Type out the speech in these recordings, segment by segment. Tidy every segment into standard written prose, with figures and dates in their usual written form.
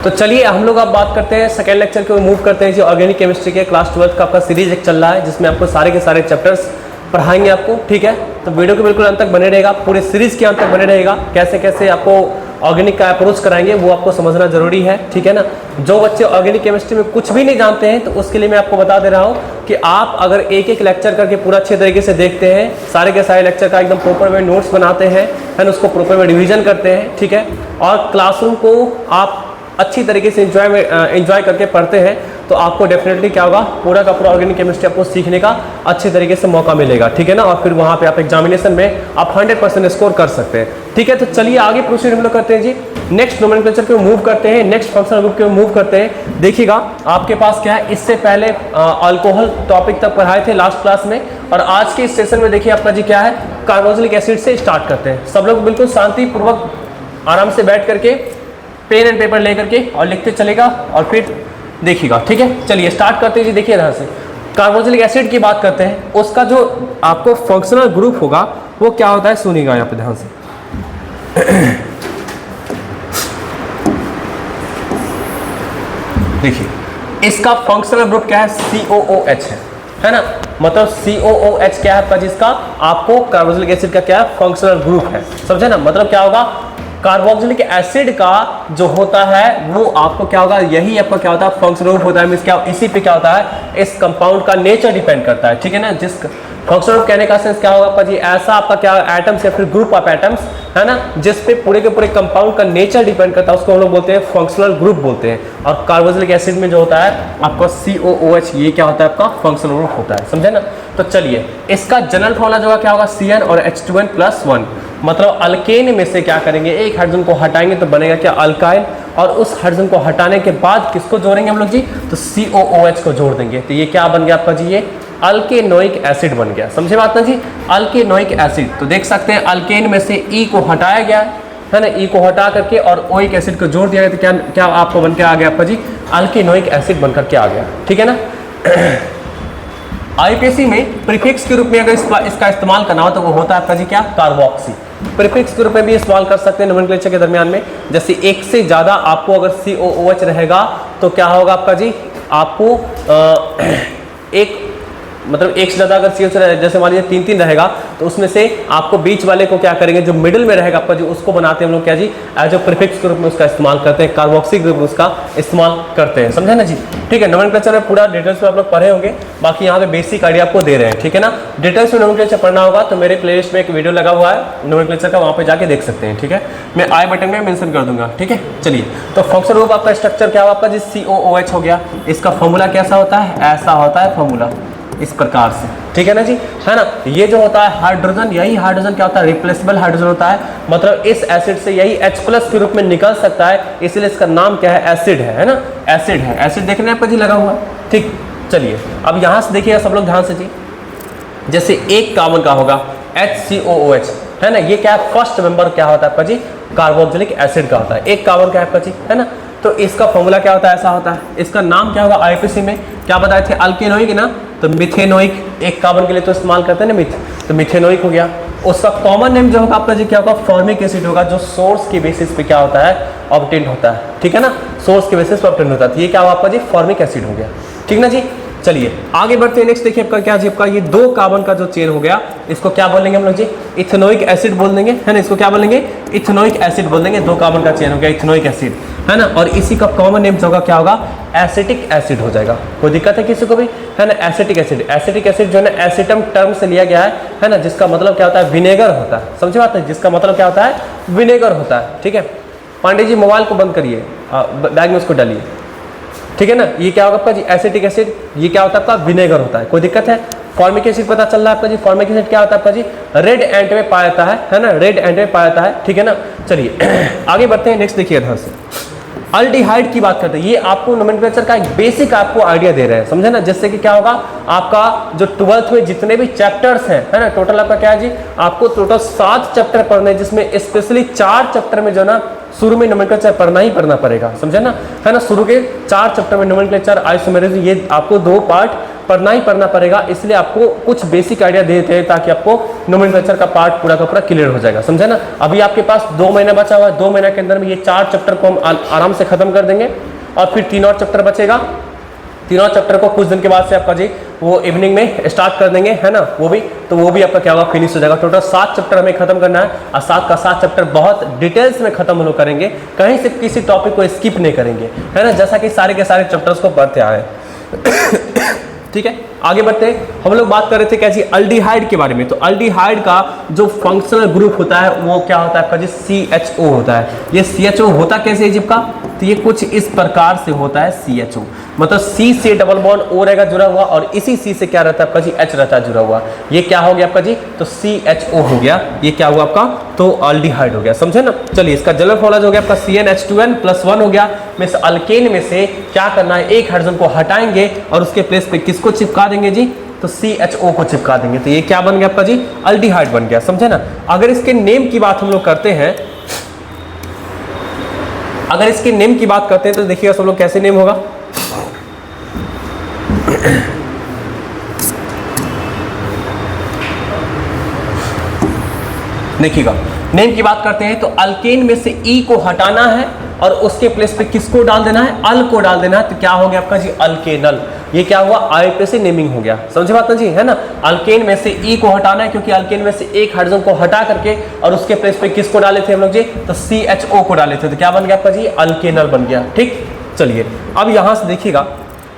तो चलिए हम लोग अब बात करते हैं सेकेंड लेक्चर के मूव करते हैं जी। ऑर्गेनिक केमिस्ट्री के क्लास 12 का आपका सीरीज एक चल रहा है जिसमें आपको सारे के सारे चैप्टर्स पढ़ाएंगे आपको, ठीक है। तो वीडियो के बिल्कुल अंत तक बने रहेगा, पूरे सीरीज के अंत तक बने रहेगा। कैसे कैसे आपको ऑर्गेनिक का अप्रोच कराएंगे वो आपको समझना जरूरी है, ठीक है ना। जो बच्चे ऑर्गेनिक केमिस्ट्री में कुछ भी नहीं जानते हैं तो उसके लिए मैं आपको बता दे रहा हूँ कि आप अगर एक एक लेक्चर करके पूरा अच्छे तरीके से देखते हैं, सारे के सारे लेक्चर का एकदम प्रॉपर में नोट्स बनाते हैं, उसको प्रॉपर में रिविजन करते हैं, ठीक है, और क्लासरूम को आप अच्छी तरीके से एंजॉय करके पढ़ते हैं तो आपको डेफिनेटली क्या होगा, पूरा का पूरा ऑर्गेनिक केमिस्ट्री आपको सीखने का अच्छे तरीके से मौका मिलेगा, ठीक है ना। और फिर वहाँ पे आप एग्जामिनेशन में आप 100% स्कोर कर सकते हैं, ठीक है। तो चलिए आगे प्रोसीड हम लोग करते हैं जी। नेक्स्ट नोमेनक्लेचर के मूव करते हैं, नेक्स्ट फंक्शनल ग्रुप के मूव करते हैं। देखिएगा आपके पास क्या है, इससे पहले अल्कोहल टॉपिक तक पढ़ाए थे लास्ट क्लास में, और आज के इस सेशन में देखिए आपका जी क्या है, कार्बोक्सिलिक एसिड से स्टार्ट करते हैं। सब लोग बिल्कुल शांतिपूर्वक आराम से बैठ करके पेन एंड पेपर लेकर के और लिखते चलेगा और फिर देखिएगा, ठीक है। चलिए स्टार्ट करते हैं जी। देखिए ध्यान से, कार्बोक्सिलिक एसिड की बात करते हैं, उसका जो आपको फंक्शनल ग्रुप होगा वो क्या होता है, सुनिएगा यहाँ पे ध्यान से। देखिए इसका फंक्शनल ग्रुप क्या है, COOH है ना। मतलब COOH क्या है आपका, जिसका आपको कार्बोक्सिलिक एसिड का क्या है, फंक्शनल ग्रुप है, समझे ना। मतलब क्या होगा, कार्बोक्सिलिक एसिड का जो होता है वो आपको क्या होगा, यही आपका क्या होता है, फंक्शनल ग्रुप होता है। मींस क्या, इसी पे क्या होता है, इस कंपाउंड का नेचर डिपेंड करता है, ठीक है ना। जिस फंक्शनल ग्रुप कहने का सेंस क्या होगा आपका जी, ऐसा आपका क्या एटम्स या फिर ग्रुप ऑफ एटम्स है ना, जिस पे पूरे के पूरे कंपाउंड का नेचर डिपेंड करता है, उसको हम लोग बोलते हैं फंक्शनल ग्रुप बोलते हैं। और कार्बोक्सिलिक एसिड में जो होता है आपका COOH, ये क्या होता है आपका फंक्शनल ग्रुप होता है, समझे ना। तो चलिए इसका जनरल फॉर्मूला जो क्या होगा, CN और H2N+1। मतलब अल्केन में से क्या करेंगे, एक हाइड्रोजन को हटाएंगे तो बनेगा क्या, अल्काइल, और उस हाइड्रोजन को हटाने के बाद किसको जोड़ेंगे हम लोग जी, तो COOH को जोड़ देंगे। तो ये क्या बन गया आपका जी, ये अल्केनोइक एसिड बन गया, समझे बात ना जी, अल्केनोइक एसिड। तो देख सकते हैं अल्केन में से E को हटाया गया है ना, E को हटा करके और ओइक एसिड को जोड़ दिया गया, तो क्या क्या आपको बन के आ गया आपका जी, अल्केनोइक एसिड बनकर के आ गया, ठीक है ना। आईपीएससी में प्रीफिक्स के रूप में अगर इसका इस्तेमाल करना हो तो वो होता है आपका जी क्या, कार्बोक्सी। प्रीफिक्स के रूप में भी इस्तेमाल कर सकते हैं नोमेनक्लेचर के दरमियान में। जैसे एक से ज़्यादा आपको अगर COOH रहेगा तो क्या होगा आपका जी, आपको एक मतलब एक से ज़्यादा अगर COOH जैसे मान लीजिए 3-3 रहेगा तो उसमें से आपको बीच वाले को क्या करेंगे, जो मिडिल में रहेगा आपका जी, उसको बनाते हैं हम लोग क्या जी, एज ए प्रीफिक्स के रूप में उसका इस्तेमाल करते हैं, कार्बोक्सी ग्रुप में उसका इस्तेमाल करते हैं, समझे ना जी, ठीक है। नोमेनक्लेचर में पूरा डिटेल्स में आप लोग पढ़े होंगे, बाकी यहाँ पे बेसिक आइडिया आपको दे रहे हैं, ठीक है ना। डिटेल्स में नोमेनक्लेचर पढ़ना होगा तो मेरे प्लेलिस्ट में एक वीडियो लगा हुआ है नोमेनक्लेचर का, वहाँ पे जाके देख सकते हैं, ठीक है। मैं आई बटन में मेंशन कर दूंगा, ठीक है। चलिए तो फंक्शनल ग्रुप आपका स्ट्रक्चर क्या हुआ आपका जी, COOH हो गया। इसका फॉर्मूला कैसा होता है, ऐसा होता है फॉर्मूला, इस प्रकार से, ठीक है ना जी, है ना। ये जो होता है हाइड्रोजन, यही हाइड्रोजन क्या होता है, रिप्लेसेबल हाइड्रोजन होता है। मतलब इस एसिड से यही H+ के रूप में निकल सकता है, इसलिए इसका नाम क्या है, एसिड है ना, एसिड है। एसिड देखने आपका जी लगा हुआ, ठीक। चलिए अब यहाँ से देखिएगा सब लोग ध्यान से जी। जैसे एक कार्बन का होगा HCOOH है ना, ये क्या है, फर्स्ट मेंबर क्या होता है आपका जी, कार्बोक्सिलिक एसिड का होता है। एक कार्बन का है आपका जी, है ना। तो इसका फॉर्मूला क्या होता है, ऐसा होता है। इसका नाम क्या होगा, आईपीसी में क्या बताए थे, अल्केनोइक ना, तो मिथेनोइक, एक कार्बन के लिए तो इस्तेमाल करते हैं ना मिथ, तो मिथेनोइक हो गया। उसका कॉमन नेम जो होगा आपका जी क्या होगा, फॉर्मिक एसिड होगा, जो सोर्स के बेसिस पे क्या होता है, ऑब्टेन होता है, ठीक है ना, सोर्स के बेसिस पे ऑब्टेन होता है। तो ये क्या हुआ आपका जी, फॉर्मिक एसिड हो गया, ठीक ना जी। चलिए आगे बढ़ते हैं। नेक्स्ट देखिए आपका क्या जी, आपका ये 2 कार्बन का जो चेन हो गया, इसको क्या बोलेंगे हम लोग जी, इथेनोइक एसिड बोल देंगे, है ना। इसको क्या बोलेंगे, इथेनोइक एसिड बोल देंगे। 2 कार्बन का चेन हो गया, इथेनोइक एसिड, है ना। और इसी का कॉमन नेम जो होगा क्या होगा, एसिटिक एसिड हो जाएगा। कोई दिक्कत है किसी को भी, है ना। एसिटिक एसिड, एसिटिक एसिड जो है ना एसिटम टर्म से लिया गया है ना, जिसका मतलब क्या होता है, विनेगर होता है, समझे बात है, जिसका मतलब क्या होता है, विनेगर होता है, ठीक है। पांडे जी मोबाइल को बंद करिए, बैग में उसको डालिए, ठीक है ना। ये क्या होगा आपका जी, एसिटिक एसिड, ये क्या होता है आपका, विनेगर होता है। कोई दिक्कत है, फॉर्मिक एसिड पता चल रहा है आपका जी, फॉर्मिक एसिड क्या होता है आपका जी, रेड एंड में पाया जाता है ना, रेड एंड में पाया जाता है, ठीक है ना। चलिए आगे बढ़ते हैं। नेक्स्ट देखिए ध्यान से, अल्डिहाइड की बात करते हैं। ये आपको नोमेनक्लेचर का एक बेसिक आपको आइडिया दे रहे हैं, समझे ना। जिससे कि क्या होगा, आपका जो 12th में जितने भी चैप्टर्स हैं, है ना, टोटल आपका क्या है जी, आपको टोटल 7 चैप्टर पढ़ने, जिसमें स्पेशली 4 चैप्टर में जो ना शुरू में नोमेनक्लेचर पढ़ना ही पढ़ना पड़ेगा, समझे ना, है ना। शुरू के 4 चैप्टर में नोमेनक्लेचर, आइसोमेरिज्म, ये आपको 2 पार्ट पढ़ना ही पढ़ना पड़ेगा, इसलिए आपको कुछ बेसिक आइडिया देते हैं ताकि आपको नोमेनक्लेचर का पार्ट पूरा का पूरा क्लियर हो जाएगा, समझे ना। अभी आपके पास 2 महीना बचा हुआ है, 2 महीने के अंदर में ये 4 चैप्टर को हम आराम से खत्म कर देंगे और फिर 3 और चैप्टर बचेगा। 3 और चैप्टर को कुछ दिन के बाद से आपका जी वो इवनिंग में स्टार्ट कर देंगे, है ना, वो भी आपका क्या होगा, फिनिश हो जाएगा। टोटल 7 चैप्टर हमें खत्म करना है और 7 का 7 चैप्टर बहुत डिटेल्स में खत्म हम लोग करेंगे, कहीं से किसी टॉपिक को स्किप नहीं करेंगे, है ना, जैसा कि सारे के सारे चैप्टर्स को पढ़ते आए। ठीक है, आगे बढ़ते हैं। हम लोग बात कर रहे थे क्या जी, अल्डिहाइड के बारे में। तो अल्डिहाइड का जो फंक्शनल ग्रुप होता है वो क्या होता है आपका जी, CHO होता है। ये CHO होता कैसे है जीव का, तो ये कुछ इस प्रकार से होता है CHO, मतलब C से डबल बॉन्ड O रहेगा जुड़ा हुआ और इसी C से क्या रहता है आपका जी, H रहता है जुड़ा हुआ। ये क्या हो गया आपका जी, तो CHO हो गया। ये क्या हुआ आपका, तो अल्डिहाइड हो गया, समझे ना। चलिए, इसका जनरल फॉर्मूला हो गया आपका CnH2n+1 हो गया। में से अल्केन में से क्या करना है, एक हाइड्रोजन को हटाएंगे और उसके प्लेस पे किसको चिपका देंगे जी, तो CHO को चिपका देंगे। तो ये क्या बन गया आपका जी, अल्डिहाइड बन गया, समझे ना। अगर इसके नेम की बात हम लोग करते हैं, अगर इसके नेम की बात करते हैं तो देखिएगा सब लोग कैसे नेम होगा। देखिएगा, नेम की बात करते हैं तो अल्केन में से E को हटाना है और उसके प्लेस पे किसको डाल देना है, अल को डाल देना है। तो क्या हो गया आपका जी, अल्केनल। ये क्या हुआ, IUPAC नेमिंग हो गया, समझे बात ना जी, है ना। अल्केन में से E को हटाना है क्योंकि अल्केन में से एक हाइड्रोजन को हटा करके और उसके प्लेस पे किसको डाले थे हम लोग जी, तो CHO को डाले थे। तो क्या बन गया आपका जी, अल्केनल बन गया। ठीक, चलिए अब यहां से देखिएगा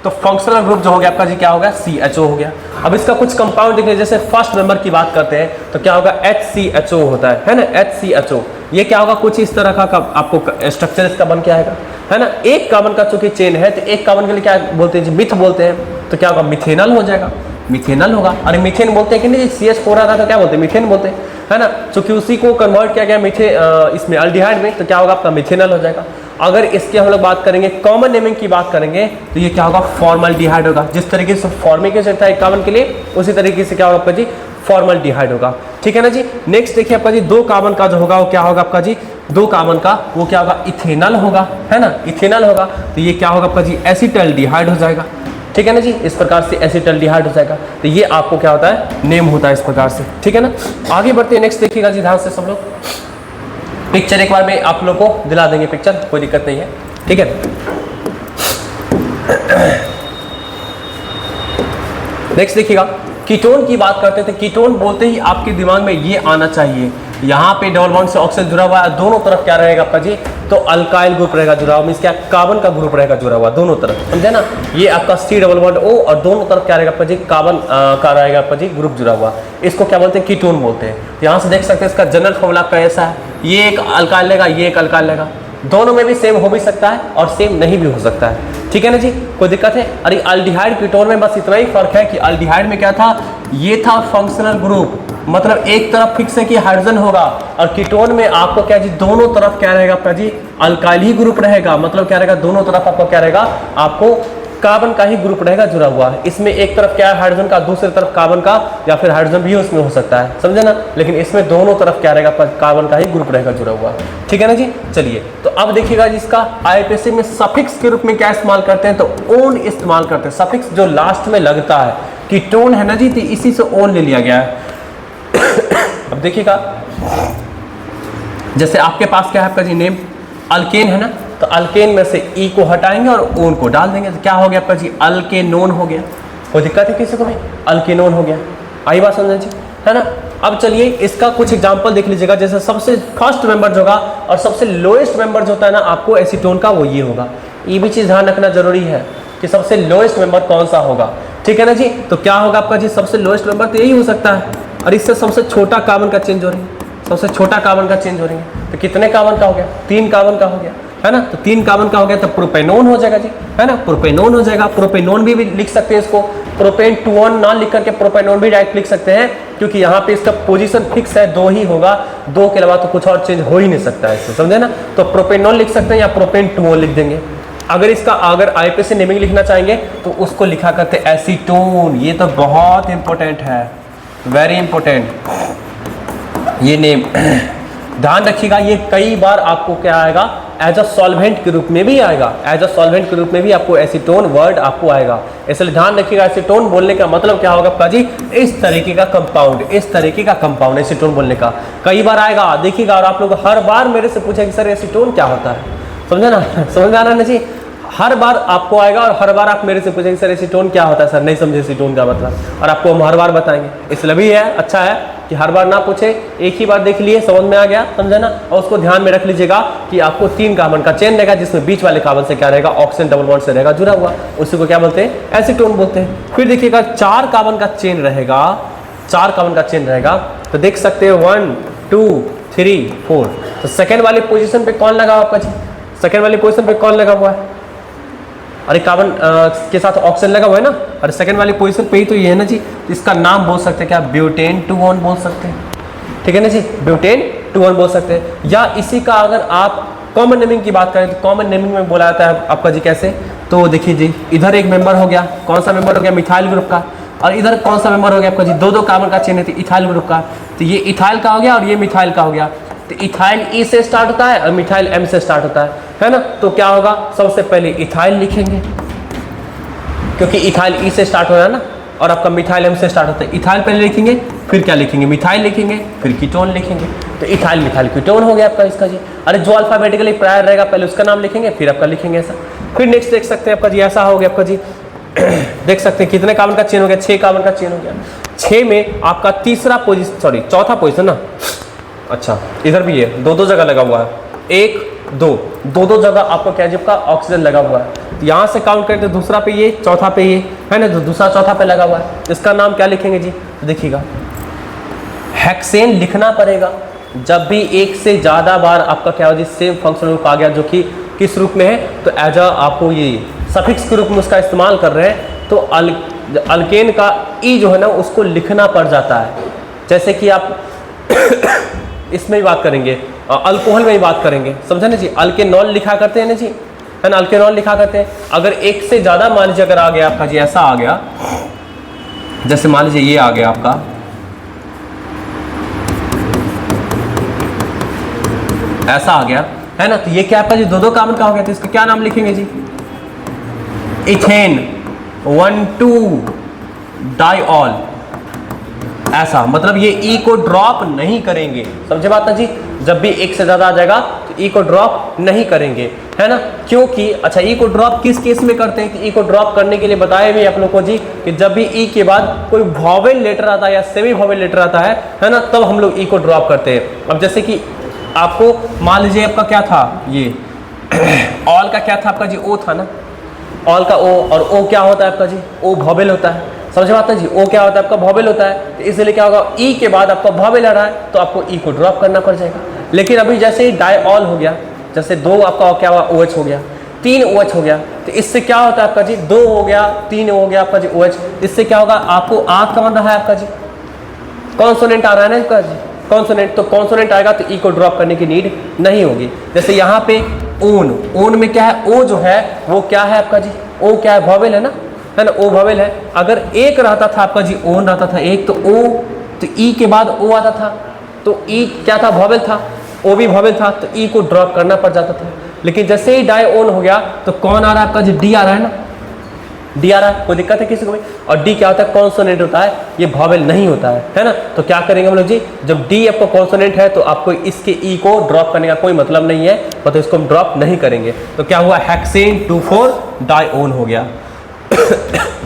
तो फंक्शनल ग्रुप जो हो गया आपका जी क्या हो गया, CHO हो गया। अब इसका कुछ कंपाउंड देखिए, जैसे फर्स्ट मेंबर की बात करते हैं तो क्या होगा, HCHO होता है ना, HCHO। ये क्या होगा, कुछ इस तरह का आपको स्ट्रक्चर इसका बन के आएगा, है ना। एक कार्बन का चूंकि चेन है तो एक कार्बन के लिए क्या बोलते हैं जी, मिथ बोलते हैं। तो क्या होगा, मिथेनल हो जाएगा, मिथेनल होगा। अरे मीथेन बोलते हैं कि नहीं, CH4 आता तो क्या बोलते हैं, मीथेन बोलते हैं, है ना। चूंकि उसी को कन्वर्ट किया गया इसमें अल्डिहाइड में, तो क्या होगा आपका मिथेनल हो जाएगा। अगर इसके हम लोग बात करेंगे कॉमन नेमिंग की बात करेंगे तो ये क्या होगा, फॉर्मल्डिहाइड होगा। जिस तरीके से फॉर्मिक से था एक कार्बन के लिए, उसी तरीके से क्या होगा आपका जी, फॉर्मल्डिहाइड होगा। ठीक है ना जी। नेक्स्ट देखिए आपका जी 2 कार्बन का जो होगा वो क्या होगा आपका जी, 2 कार्बन का वो क्या होगा, इथेनल होगा, है ना, इथेनल होगा। तो ये क्या होगा आपका जी, एसिटल्डिहाइड हो जाएगा। ठीक है ना जी, इस प्रकार से एसिटल्डिहाइड हो जाएगा। तो ये आपको क्या होता है, नेम होता है इस प्रकार से। ठीक है ना, आगे बढ़ते हैं। नेक्स्ट देखिएगा जी ध्यान से सब लोग, पिक्चर एक बार में आप लोग को दिला देंगे पिक्चर, कोई दिक्कत नहीं है। ठीक है, नेक्स्ट देखिएगा, कीटोन की बात करते थे। कीटोन बोलते ही आपके दिमाग में ये आना चाहिए, यहाँ पे डबल बॉन्ड से ऑक्सीजन जुड़ा हुआ है, दोनों तरफ क्या रहेगा आपका जी, तो अल्काइल ग्रुप रहेगा जुड़ा हुआ, मींस क्या, कार्बन का ग्रुप रहेगा जुड़ा हुआ दोनों तरफ, समझे ना। ये आपका C डबल बॉन्ड O और दोनों तरफ क्या रहेगा आपका जी, कार्बन का रहेगा आपका जी ग्रुप जुड़ा हुआ। इसको क्या बोलते हैं, कीटोन बोलते हैं। यहाँ से देख सकते हैं इसका जनरल फॉर्मूला कैसा है, ये एक अल्काइल लेगा, ये एक अल्काइल लेगा, दोनों में भी सेम हो भी सकता है और सेम नहीं भी हो सकता है। ठीक है ना जी, कोई दिक्कत है। अरे अल्डिहाइड कीटोन में बस इतना ही फर्क है कि अल्डिहाइड में क्या था, ये था फंक्शनल ग्रुप, मतलब एक तरफ फिक्स है कि हाइड्रोजन होगा, और कीटोन में आपको क्या जी, दोनों तरफ क्या रहेगा आपका जी, अल्काइल ही ग्रुप रहेगा। मतलब क्या रहेगा, दोनों तरफ आपको क्या रहेगा, आपको कार्बन का ही ग्रुप रहेगा जुड़ा हुआ है। इसमें एक तरफ क्या है हाइड्रोजन का, दूसरी तरफ कार्बन का, या फिर हाइड्रोजन भी उसमें हो सकता है, समझे ना। लेकिन इसमें दोनों तरफ क्या रहेगा, कार्बन का ही ग्रुप रहेगा जुड़ा हुआ। ठीक है ना जी। चलिए तो अब देखिएगा जिसका IUPAC में सफिक्स के रूप में क्या इस्तेमाल करते हैं, तो ओन इस्तेमाल करते हैं। सफिक्स जो लास्ट में लगता है, कीटोन है ना जी, तो इसी से ओन ले लिया गया है। अब देखिएगा जैसे आपके पास क्या है आपका जी, नेम अल्केन है ना, तो अल्केन में से E को हटाएंगे और ओन को डाल देंगे, तो क्या हो गया आपका जी, अल्केनोन हो गया। कोई दिक्कत है किसी को भी, अल्केनोन हो गया। आई बात समझ जी, है ना। अब चलिए इसका कुछ एग्जांपल देख लीजिएगा। जैसे सबसे फर्स्ट मेंबर जो होगा और सबसे लोएस्ट मेंबर जो होता है ना आपको एसीटोन का, वो ये होगा। ये भी चीज़ ध्यान रखना जरूरी है कि सबसे लोएस्ट मेंबर कौन सा होगा। ठीक है ना जी। तो क्या होगा आपका जी, सबसे लोएस्ट मेंबर तो यही हो सकता है, और इससे सबसे छोटा कार्बन का चेंज हो रही है, सबसे छोटा कार्बन का चेंज हो रही है। तो कितने कार्बन का हो गया, 3 कार्बन का हो गया, है ना। तो 3 कार्बन का हो गया तो प्रोपेनोन हो जाएगा जी, है ना, प्रोपेनोन हो जाएगा। प्रोपेनोन भी लिख सकते हैं इसको, प्रोपेन 2 ना लिख करके प्रोपेनोन भी डायरेक्ट लिख सकते हैं, क्योंकि यहाँ पे इसका पोजीशन फिक्स है, 2 ही होगा, 2 के अलावा तो कुछ और चेंज हो ही नहीं सकता है इससे, समझे ना। तो प्रोपेनोन लिख सकते हैं या प्रोपेन 2 लिख देंगे। अगर IUPAC नेमिंग लिखना चाहेंगे तो उसको लिखा करते एसीटोन। ये तो बहुत इंपॉर्टेंट है, वेरी इंपॉर्टेंट ये नेम, ध्यान रखिएगा। ये कई बार आपको क्या आएगा, एज अ सॉल्वेंट के रूप में भी आएगा, एज अ सॉल्वेंट के रूप में भी आपको एसीटोन वर्ड आपको आएगा। इसलिए ध्यान रखिएगा, एसीटोन बोलने का मतलब क्या होगा आपका जी, इस तरीके का कंपाउंड, इस तरीके का कंपाउंड एसीटोन बोलने का। कई बार आएगा देखिएगा, और आप लोग हर बार मेरे से पूछेंगे सर एसीटोन क्या होता है, समझे ना, समझ में आ रहा है ना जी। हर बार आपको आएगा और हर बार आप मेरे से पूछेंगे सर एसीटोन क्या होता है, सर नहीं समझे एसीटोन का मतलब, और आपको हम हर बार बताएंगे। इसलिए भी है, अच्छा है कि हर बार ना पूछे, एक ही बार देख लिए, समझ में आ गया, समझे ना। और उसको ध्यान में रख लीजिएगा कि आपको 3 कार्बन का चेन रहेगा, जिसमें बीच वाले कार्बन से क्या रहेगा, ऑक्सीजन डबल बॉन्ड से रहेगा जुड़ा हुआ, उसी को क्या बोलते हैं, एसीटोन बोलते हैं। फिर देखिएगा 4 कार्बन का चेन रहेगा, 4 कार्बन का चेन रहेगा, तो देख सकते हो 1 2 3 4। तो सेकेंड वाली पोजिशन पे कौन लगा हुआ आपका जी, सेकेंड वाली पोजिशन पे कौन लगा हुआ है, अरे कार्बन के साथ ऑक्सीजन लगा हुआ है ना, और सेकंड वाली पोजीशन पे ही तो ये है ना जी। इसका नाम बोल सकते हैं क्या, ब्यूटेन 2-1 बोल सकते हैं, ठीक है ना जी, ब्यूटेन 2-1 बोल सकते हैं। या इसी का अगर आप कॉमन नेमिंग की बात करें तो कॉमन नेमिंग में बोला जाता है आपका जी कैसे, तो देखिए जी, इधर एक मेंबर हो गया, कौन सा मेंबर हो गया, मिथाइल ग्रुप का, और इधर कौन सा मेंबर हो गया आपका जी, 2-2 कार्बन का चेन है, इथाइल ग्रुप का। तो ये इथाइल का हो गया और ये मिथाइल का हो गया। तो इथाइल ई से स्टार्ट होता है और मिथाइल एम से स्टार्ट होता है ना। तो क्या होगा, सबसे पहले इथाइल लिखेंगे, क्योंकि इथाइल ई से स्टार्ट हो रहा है ना, और आपका मिथाइल एम से स्टार्ट होता है। इथाइल पहले लिखेंगे, फिर क्या लिखेंगे, मिथाइल लिखेंगे, फिर कीटोन लिखेंगे। तो इथाइल मिथाइल कीटोन हो गया आपका इसका जी। अरे जो अल्फाबेटिकली प्रायर रहेगा पहले उसका नाम लिखेंगे, फिर आपका लिखेंगे ऐसा। फिर नेक्स्ट देख सकते हैं आपका जी, ऐसा हो गया आपका जी देख सकते हैं कितने कार्बन का चेन हो गया, 6 कार्बन का चेन हो गया। 6 में आपका तीसरा पोजीशन, सॉरी चौथा पोजीशन ना, अच्छा इधर भी है, 2-2 जगह लगा हुआ है, 1 2, 2-2 जगह आपको क्या जी का ऑक्सीजन लगा हुआ है। तो यहाँ से काउंट करें तो दूसरा पे ये, चौथा पे ये है ना, तो दूसरा चौथा पे लगा हुआ है। इसका नाम क्या लिखेंगे जी, तो देखिएगा हेक्सेन लिखना पड़ेगा। जब भी एक से ज़्यादा बार आपका क्या हो जी सेम फंक्शनल ग्रुप आ गया, जो कि किस रूप में है, तो एज अ आपको ये सफिक्स के रूप में उसका इस्तेमाल कर रहे हैं, तो अल्केन का ई जो है ना उसको लिखना पड़ जाता है। जैसे कि आप इसमें भी बात करेंगे, अल्कोहल में भी बात करेंगे, समझे ना जी, अल्केनॉल लिखा करते हैं ना जी, है ना, अल्केनॉल लिखा करते हैं। अगर एक से ज़्यादा मान लीजिए अगर आ गया आपका जी, ऐसा आ गया, जैसे मान लीजिए ये आ गया आपका, ऐसा आ गया है ना, तो ये क्या आपका जी 2-2 कार्बन का हो गया, तो इसका क्या नाम लिखेंगे जी, इथेन 1,2 डाइऑल। ऐसा मतलब ये ई को ड्रॉप नहीं करेंगे, समझे बात ना जी। जब भी एक से ज्यादा आ जाएगा तो ई को ड्रॉप नहीं करेंगे, है ना, क्योंकि अच्छा ई को ड्रॉप किस केस में करते हैं, कि ई को ड्रॉप करने के लिए बताया भी आप लोग को जी, कि जब भी ई के बाद कोई वॉवेल लेटर आता है या सेमी वॉवेल लेटर आता है ना, तब हम लोग ई को ड्रॉप करते हैं। अब जैसे कि आपको मान लीजिए आपका क्या था ये ऑल का क्या था आपका जी, ओ था ना, ऑल का ओ, और ओ क्या होता है आपका जी, ओ वॉवेल होता है, समझे बात है जी, ओ क्या होता है आपका वॉवेल होता है। तो इसलिए क्या होगा, ई के बाद आपका वॉवेल आ रहा है तो आपको ई को ड्रॉप करना पड़ जाएगा। लेकिन अभी जैसे ही डाइऑल हो गया, जैसे 2 आपका क्या हुआ, OH हो गया, 3 OH हो गया, तो इससे क्या होता है आपका जी, 2 हो गया 3 हो गया आपका जी OH। इससे क्या होगा, आपको आग का बन रहा है आपका जी, कॉन्सोनेंट आ रहा है ना आपका जी, कॉन्सोनेंट, तो कॉन्सोनेंट आएगा तो ई को ड्रॉप करने की नीड नहीं होगी। जैसे यहाँ पे ओन में क्या है, ओ जो है वो क्या है आपका जी, ओ क्या है, वॉवेल है ना, है ना, ओ वॉवेल है। अगर एक रहता था आपका जी, ओन रहता था एक, तो ओ, तो ई के बाद ओ आता था, तो ई क्या था, वॉवेल था, ओ भी वॉवेल था, तो ई को ड्रॉप करना पड़ जाता था। लेकिन जैसे ही डाई ओन हो गया तो कौन आ रहा है आपका जी, डी आ रहा है ना, डी आ रहा है, कोई दिक्कत है किसी को भी। और डी क्या होता है, कॉन्सोनेंट होता है, ये वॉवेल नहीं होता है ना। तो क्या करेंगे हम लोग जी, जब डी आपको कॉन्सोनेंट है तो आपको इसके ई को ड्रॉप करने का कोई मतलब नहीं है, मतलब इसको हम ड्रॉप नहीं करेंगे। तो क्या हुआ, हेक्सेन 2,4 डाइओन हो गया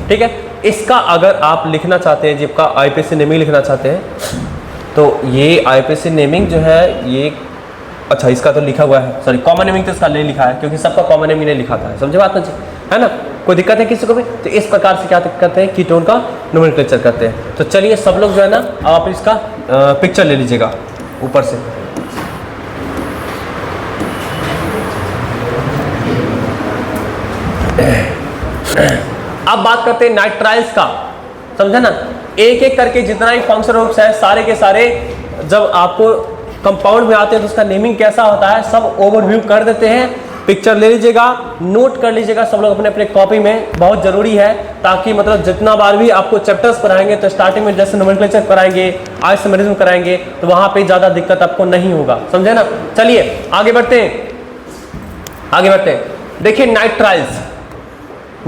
ठीक है। इसका अगर आप लिखना चाहते हैं, जिसका आईपीसी नेमिंग लिखना चाहते हैं, तो ये आईपीसी नेमिंग जो है ये, अच्छा इसका तो लिखा हुआ है, सॉरी कॉमन नेमिंग तो इसका नहीं लिखा है, क्योंकि सबका कॉमन नेमिंग नहीं लिखा था, समझे बात ना जी, है ना। कोई दिक्कत है किसी को भी, तो इस प्रकार से क्या करते हैं, कीटोन का नोमेनक्लेचर करते हैं। तो चलिए सब लोग जो है ना, आप इसका पिक्चर ले लीजिएगा ऊपर से। अब बात करते हैं नाइट्राइल्स का, समझे ना। एक एक करके जितना भी फंक्शनल ग्रुप्स है सारे के सारे, जब आपको कंपाउंड में आते हैं तो उसका नेमिंग कैसा होता है सब ओवरव्यू कर देते हैं। पिक्चर ले लीजिएगा, नोट कर लीजिएगा सब लोग अपने अपने कॉपी में, बहुत जरूरी है, ताकि मतलब जितना बार भी आपको चैप्टर्स पढ़ाएंगे तो स्टार्टिंग में जैसे नोमेनक्लेचर कराएंगे, आइसोमेरिज्म कराएंगे, तो वहां पे ज्यादा दिक्कत आपको नहीं होगा, समझे ना। चलिए आगे बढ़ते हैं। आगे बढ़ते हैं, देखिए नाइट्राइल्स,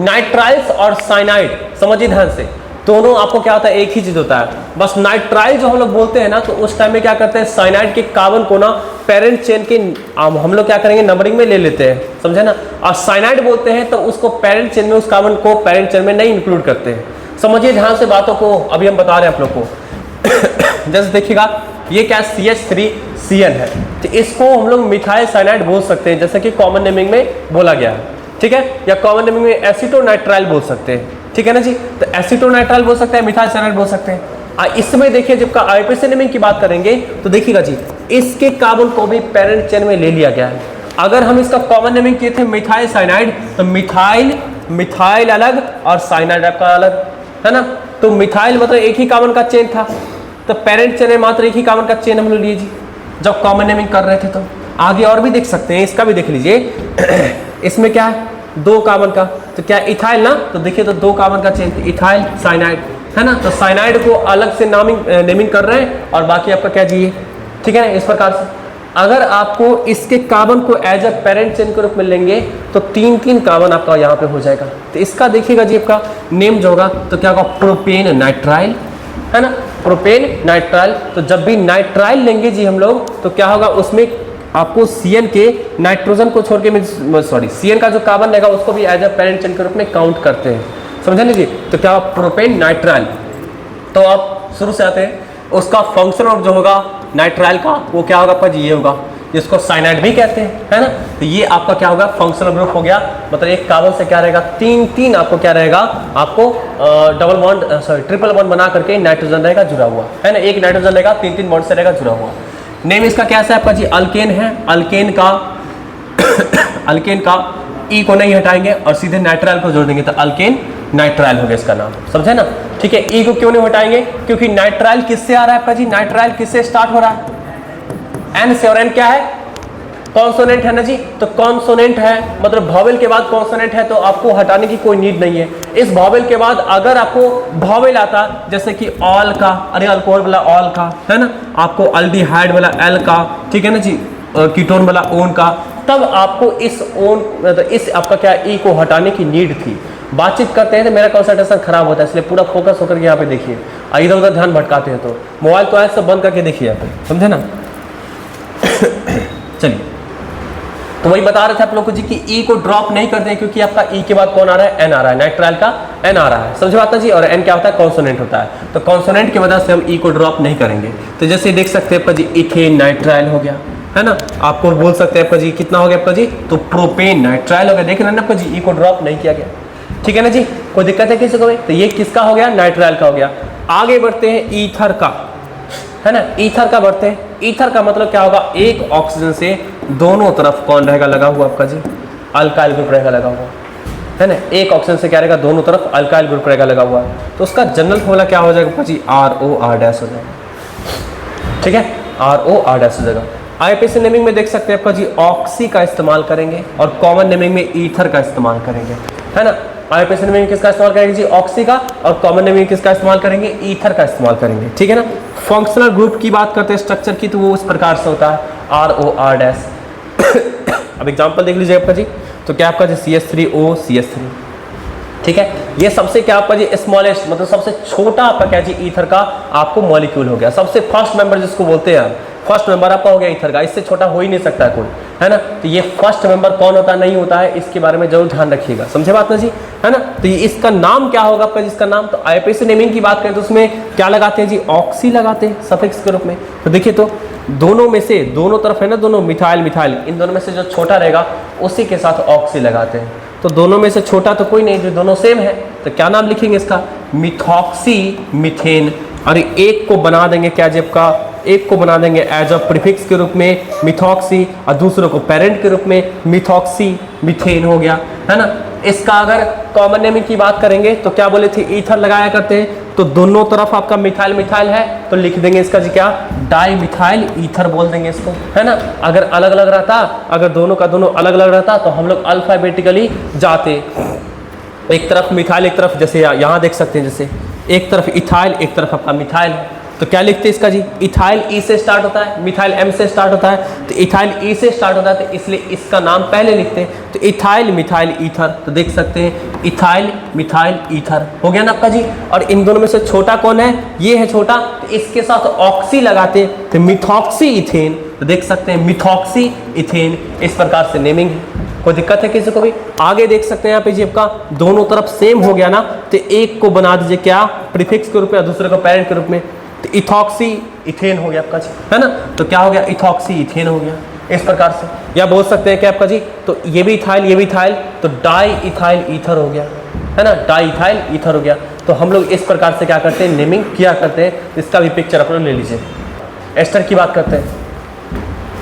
नाइट्राइल्स और साइनाइड समझिए ध्यान से, दोनों आपको क्या होता है, एक ही चीज होता है। बस नाइट्राइल जो हम लोग बोलते हैं ना, तो उस टाइम में क्या करते हैं, साइनाइड के कार्बन को ना पेरेंट चेन के हम लोग क्या करेंगे, नंबरिंग में ले लेते हैं, समझे ना। और साइनाइड बोलते हैं तो उसको पेरेंट चेन में, उस कार्बन को पेरेंट चेन में नहीं इंक्लूड करते हैं। समझिए ध्यान से बातों को, अभी हम बता रहे हैं आप लोग को। जैसे देखिएगा, ये क्या CH3CN है, तो इसको हम लोग मिथाइल साइनाइड बोल सकते हैं, जैसे कि कॉमन नेमिंग में बोला गया है, ठीक है। या कॉमन नेमिंग में एसीटोनाइट्राइल बोल सकते हैं, ठीक है ना जी। तो एसीटोनाइट्राइल बोल सकते हैं, मिथाइल साइनाइड बोल सकते हैं। इसमें देखिए, जब का आईपीसी नेमिंग की बात करेंगे तो देखिएगा जी, इसके कार्बन को भी पेरेंट चेन में ले लिया गया है। अगर हम इसका कॉमन नेमिंग किए थे मिथाइल साइनाइड, तो मिथाइल अलग और साइनाइड आपका अलग है ना। तो मिथाइल मतलब एक ही कार्बन का चेन था, तो पेरेंट चेन में मात्र एक ही कार्बन का चेन हम लोग लिए जी, जब कॉमन नेमिंग कर रहे थे। तो आगे और भी देख सकते हैं, इसका भी देख लीजिए। इसमें क्या है, 2 कार्बन का, तो क्या इथाइल ना, तो देखिए तो 2 कार्बन का चेन, इथाइल साइनाइड है ना। तो साइनाइड को अलग से नेमिंग कर रहे हैं, और बाकी आपका क्या जी, ठीक है ना। इस प्रकार से अगर आपको इसके कार्बन को एज अ पेरेंट चेन के रूप में लेंगे, तो 3 कार्बन आपका यहाँ पे हो जाएगा। तो इसका देखिएगा जी, आपका नेम जो होगा तो क्या होगा, प्रोपेन नाइट्राइल है ना, प्रोपेन नाइट्राइल। तो जब भी नाइट्राइल लेंगे जी हम लोग, तो क्या होगा, उसमें आपको CN के नाइट्रोजन को छोड़ के, सॉरी CN का जो कार्बन रहेगा उसको भी एज अ पेरेंट चेन के रूप में काउंट करते हैं, समझा लीजिए। तो क्या प्रोपेन नाइट्राइल। तो आप शुरू से आते हैं, उसका फंक्शन जो होगा नाइट्राइल का, वो क्या होगा आपका जी, ये होगा, जिसको साइनाइड भी कहते हैं, है ना। तो ये आपका क्या होगा, फंक्शनल ग्रुप हो गया। मतलब एक कार्बन से क्या रहेगा, 3 आपको क्या रहेगा, आपको double bond sorry triple bond बना करके नाइट्रोजन रहेगा जुड़ा हुआ, है ना। एक नाइट्रोजन रहेगा, 3 बॉन्ड से रहेगा जुड़ा हुआ। नेम इसका कैसा है आपका जी, अल्केन है। अल्केन का ई को नहीं हटाएंगे और सीधे नाइट्राइल को जोड़ देंगे, तो अल्केन नाइट्राइल हो गया इसका नाम, समझे ना, ठीक है। ई को क्यों नहीं हटाएंगे, क्योंकि नाइट्राइल किससे आ रहा है आपका जी, नाइट्राइल किससे स्टार्ट हो रहा है, एन से, और एन क्या है, कॉन्सोनेंट है ना जी। तो कॉन्सोनेंट है मतलब वॉवेल के बाद कॉन्सोनेंट है, तो आपको हटाने की कोई नीड नहीं है। इस वॉवेल के बाद अगर आपको वॉवेल आता, जैसे कि ऑल का, अरे अल्कोहल वाला ऑल का है ना, आपको अल्डिहाइड वाला एल का, ठीक है ना जी, कीटोन वाला ओन का, तब आपको इस ओन मतलब इस आपका क्या ई को हटाने की नीड थी। बातचीत करते हैं तो मेरा कंसंट्रेशन खराब होता है, इसलिए पूरा फोकस होकर के यहाँ पे देखिए, इधर उधर ध्यान भटकाते हैं तो मोबाइल तो ऐसे बंद करके देखिए यहाँ पे, समझे ना। चलिए, तो वही बता रहे थे आप लोग को जी कि ई को ड्रॉप नहीं करते हैं, क्योंकि आपका ई के बाद कौन आ रहा है, एन आ रहा है, नाइट्राइल का एन आ रहा है, समझ बात ना जी। और एन क्या होता है, कॉन्सोनेंट होता है, तो कॉन्सोनेंट की वजह से हम ई को ड्रॉप नहीं करेंगे। तो जैसे देख सकते हैं आपका जी, इथेन नाइट्राइल हो गया, है ना। आपको बोल सकते हैं आपका जी, कितना हो गया आपका जी, तो प्रोपेन नाइट्राइल हो गया, देख रहे ना आपका जी, ई को ड्रॉप नहीं किया गया, ठीक है ना जी। कोई दिक्कत है किसी को भी, तो ये किसका हो गया, नाइट्राइल का हो गया। आगे बढ़ते हैं ईथर का, है ना, ईथर का बढ़ते हैं। ईथर का मतलब क्या होगा, एक ऑक्सीजन से दोनों तरफ कौन रहेगा लगा हुआ आपका जी, अल्काइल ग्रुप रहेगा लगा हुआ, है ना। एक ऑक्सीजन से क्या रहेगा, दोनों तरफ अल्काइल ग्रुप रहेगा लगा हुआ, तो उसका जनरल फॉर्मूला क्या हो जाएगा आपका जी, ROR' हो जाएगा, ठीक है, ROR' हो जाएगा। आईपीसी नेमिंग में देख सकते हैं आपका जी, ऑक्सी का इस्तेमाल करेंगे, और कॉमन नेमिंग में ईथर का इस्तेमाल करेंगे, है ना। आईपीसी नेमिंग में किसका इस्तेमाल करेंगे जी, ऑक्सी का, और कॉमन नेमिंग में किसका इस्तेमाल करेंगे, ईथर का इस्तेमाल करेंगे, ठीक है ना। फंक्शनल ग्रुप की बात करते हैं स्ट्रक्चर की, तो वो इस प्रकार से होता है, ROR'। अब एग्जांपल देख लीजिए आपका जी, तो क्या आपका जी, CH3O CH3, ठीक है। ये सबसे क्या आपका जी, स्मॉलेस्ट मतलब सबसे छोटा आपका क्या जी, ईथर का आपको मॉलिक्यूल हो गया, सबसे फर्स्ट मेंबर जिसको बोलते हैं, फर्स्ट मेंबर आपका हो गया ईथर का, इससे छोटा हो ही नहीं सकता कोई, है ना। तो ये फर्स्ट मेंबर कौन होता है, नहीं होता है, इसके बारे में जरूर ध्यान रखिएगा, समझे बात ना जी, है ना। तो ये इसका नाम क्या होगा आपका, जिसका नाम, तो आईपीसी नेमिंग की बात करें तो उसमें क्या लगाते हैं जी, ऑक्सी लगाते हैं सफिक्स के रूप में। तो देखिए, तो दोनों में से, दोनों तरफ है ना, दोनों मिथाइल मिथाइल, इन दोनों में से जो छोटा रहेगा उसी के साथ ऑक्सी लगाते हैं। तो दोनों में से छोटा तो कोई नहीं, जो दोनों सेम है, तो क्या नाम लिखेंगे इसका, मिथॉक्सी मीथेन। और एक को बना देंगे क्या जी आपका, एक को बना देंगे एज अ प्रीफिक्स के रूप में मिथॉक्सी, और दूसरों को पेरेंट के रूप में मिथॉक्सी मीथेन हो गया, है ना। इसका अगर कॉमन नेमिंग की बात करेंगे तो क्या बोले थे, ईथर लगाया करते हैं, तो दोनों तरफ आपका मिथाइल मिथाइल है, तो लिख देंगे इसका जी क्या, डाई मिथाइल ईथर बोल देंगे इसको, है ना। अगर अलग अलग रहता, अगर दोनों का दोनों अलग अलग रहता, तो हम लोग अल्फाबेटिकली जाते, एक तरफ मिथाइल एक तरफ, जैसे यहाँ देख सकते हैं, जैसे एक तरफ इथाइल एक तरफ आपका मिथाइल है, तो क्या लिखते हैं इसका जी, इथाइल ई से स्टार्ट होता है, मिथाइल एम से स्टार्ट होता है, तो इथाइल ई से स्टार्ट होता है, तो इसलिए इसका नाम पहले लिखते हैं। तो इथाइल मिथाइल ईथर, तो देख सकते हैं इथाइल मिथाइल ईथर हो गया ना आपका जी। और इन दोनों में से छोटा कौन है, ये है छोटा, तो इसके साथ ऑक्सी लगाते हैं तो मिथॉक्सी इथेन, तो देख सकते हैं मिथॉक्सी इथेन। इस प्रकार से नेमिंग है, कोई दिक्कत है किसी को भी। आगे देख सकते हैं यहाँ पे जी आपका दोनों तरफ सेम हो गया ना, तो एक को बना दीजिए क्या, प्रीफिक्स के रूप में, दूसरे को पेरेंट के रूप में, तो इथॉक्सी इथेन हो गया आपका जी, है ना। तो क्या हो गया, इथॉक्सी इथेन हो गया इस प्रकार से। या बोल सकते हैं क्या आपका जी, तो ये भी इथाइल ये भी इथाइल, तो डाई इथाइल ईथर हो गया, है ना, डाई इथाइल ईथर हो गया। तो हम लोग इस प्रकार से क्या करते हैं, नेमिंग किया करते हैं। इसका भी पिक्चर अपना ले लीजिए। एस्टर की बात करते हैं।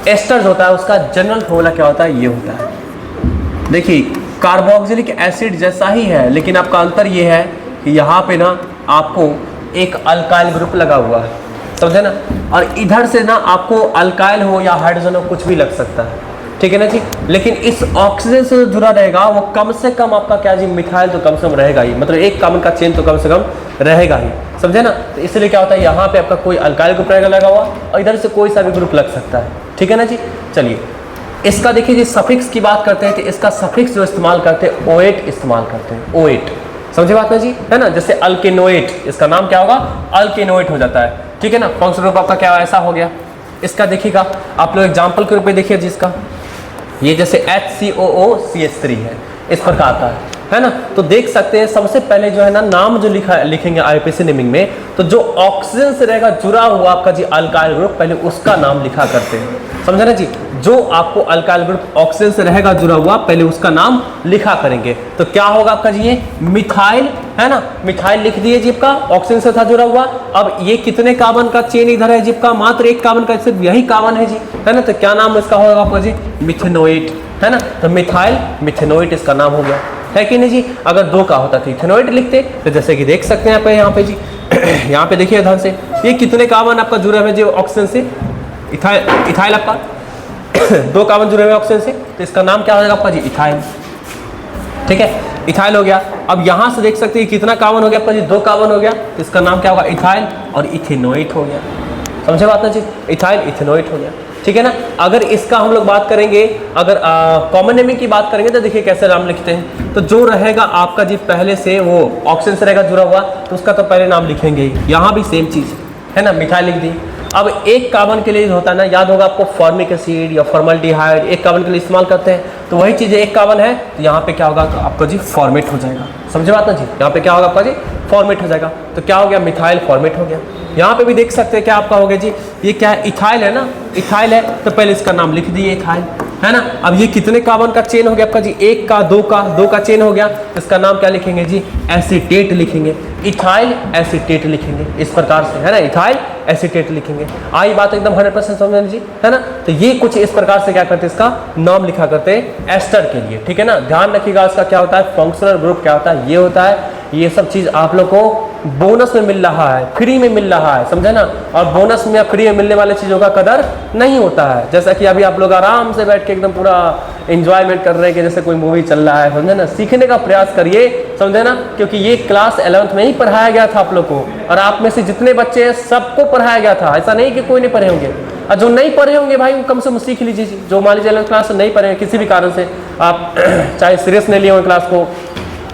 एस्टर जो होता है उसका जनरल फॉर्मूला क्या होता है, ये होता है, देखिए कार्बोक्सिलिक एसिड जैसा ही है, लेकिन आपका अंतर ये है कि यहाँ पे ना आपको एक अल्काइल ग्रुप लगा हुआ है, समझे ना, और इधर से ना आपको अल्काइल हो या हाइड्रोजन हो कुछ भी लग सकता है, ठीक है ना जी। लेकिन इस ऑक्सीजन से जो जुड़ा रहेगा वो कम से कम आपका क्या जी, मिथाइल तो कम से कम रहेगा ही, मतलब एक कार्बन का चेन तो कम से कम रहेगा ही, समझे ना। तो इसलिए क्या होता है, यहाँ पे आपका कोई अल्काइल ग्रुप रहेगा लगा हुआ, और इधर से कोई सा भी ग्रुप लग सकता है, ठीक है ना जी। चलिए इसका देखिए जी, सफिक्स की बात करते हैं तो इसका सफिक्स जो इस्तेमाल करते हैं ओएट इस्तेमाल करते हैं, ओएट, समझे बात ना जी, है ना। जैसे अल्केनोएट, इसका नाम क्या होगा, अल्केनोएट हो जाता है, ठीक है ना। फंक्शनल ग्रुप आपका क्या ऐसा हो गया। इसका देखिएगा आप लोग एग्जांपल के रूप में देखिए जिसका, ये जैसे HCOOCH3 है, इस प्रकार का है ना। तो देख सकते हैं सबसे पहले जो है ना नाम जो लिखेंगे IUPAC नेमिंग में, तो जो ऑक्सीजन से रहेगा जुड़ा हुआ आपका जी अल्काइल ग्रुप, पहले उसका नाम लिखा करते हैं, समझा ना जी। जो आपको अल्काइल ग्रुप ऑक्सीजन से रहेगा जुड़ा हुआ, पहले उसका नाम लिखा करेंगे। तो क्या होगा आपका जी, ये मिथाइल है ना, मिथाइल लिख दिए जी, आपका ऑक्सीजन से था जुड़ा हुआ। अब ये कितने कार्बन का चेन इधर है जी, आपका मात्र एक कार्बन का, सिर्फ यही कार्बन है जी, है ना। तो क्या नाम इसका होगा आपका जी, मिथेनोएट, है ना। तो मिथाइल मिथेनोएट इसका नाम हो गया, है कि नहीं जी। अगर दो का होता तो इथेनोएट लिखते, तो जैसे कि देख सकते हैं यहाँ पे जी यहाँ पे देखिए ध्यान से, ये कितने कार्बन आपका जुड़े हुए जी ऑक्सीजन से, इथाइल आपका दो कार्बन जुड़े हुए ऑक्सीजन से, तो इसका नाम क्या हो जाएगा आपका जी, इथाइल, ठीक है, इथाइल हो गया। अब यहाँ से देख सकते हैं कितना कार्बन हो गया आपका जी, दो कार्बन हो गया, तो इसका नाम क्या होगा, इथाइल, और इथेनोएट हो गया, समझे बात ना जी, इथाइल इथेनोएट हो गया, ठीक है ना। अगर इसका हम लोग बात करेंगे, अगर कॉमन नेमिंग की बात करेंगे तो देखिए कैसे नाम लिखते हैं। तो जो रहेगा आपका जी पहले से वो ऑक्सीजन से रहेगा जुड़ा हुआ, तो उसका तो पहले नाम लिखेंगे ही। यहाँ भी सेम चीज़ है ना, मिथाइल लिख दी। अब एक कार्बन के लिए होता है ना, याद होगा आपको, फॉर्मिक एसिड या फॉर्मल्डिहाइड एक कार्बन के लिए इस्तेमाल करते हैं, तो वही चीज़ एक कार्बन है, तो यहाँ पे क्या होगा, तो आपका जी फॉर्मेट हो जाएगा, समझे बात ना जी। यहाँ पे क्या होगा आपका जी, फॉर्मेट हो जाएगा। तो क्या हो गया, मिथाइल फॉर्मेट हो गया। यहाँ पे भी देख सकते हैं क्या आपका हो गया जी, ये क्या है, इथाइल है ना, इथाइल है, तो पहले इसका नाम लिख दिए इथाइल, है ना। अब ये कितने कार्बन का चेन हो गया आपका जी, एक का, दो का चेन हो गया, इसका नाम क्या लिखेंगे जी, एसीटेट लिखेंगे, इथाइल एसीटेट लिखेंगे, इस प्रकार से, है ना, इथाइल एसीटेट लिखेंगे। आई बात एकदम 100% समझ लीजिए, है ना। तो ये कुछ इस प्रकार से क्या करते हैं, इसका नाम लिखा करते हैं एस्टर के लिए, ठीक है ना। ध्यान रखिएगा इसका क्या होता है, फंक्शनल ग्रुप क्या होता है, ये होता है। ये सब चीज आप लोग को बोनस में मिल रहा है, फ्री में मिल रहा है, समझे ना। और बोनस में या फ्री में मिलने वाले चीज़ों का कदर नहीं होता है। जैसा कि अभी आप लोग आराम से बैठ के एकदम पूरा एंजॉयमेंट कर रहे हैं कि जैसे कोई मूवी चल रहा है, समझे ना। सीखने का प्रयास करिए, समझे ना, क्योंकि ये क्लास 11th में ही पढ़ाया गया था आप लोग को, और आप में से जितने बच्चे हैं सबको पढ़ाया गया था। ऐसा नहीं कि कोई नहीं पढ़े होंगे, और जो नहीं पढ़े होंगे भाई वो कम से कम सीख लीजिए। जो मान लीजिए 11th क्लास से नहीं पढ़े किसी भी कारण से, आप चाहे सीरियस नहीं लिए हो क्लास को,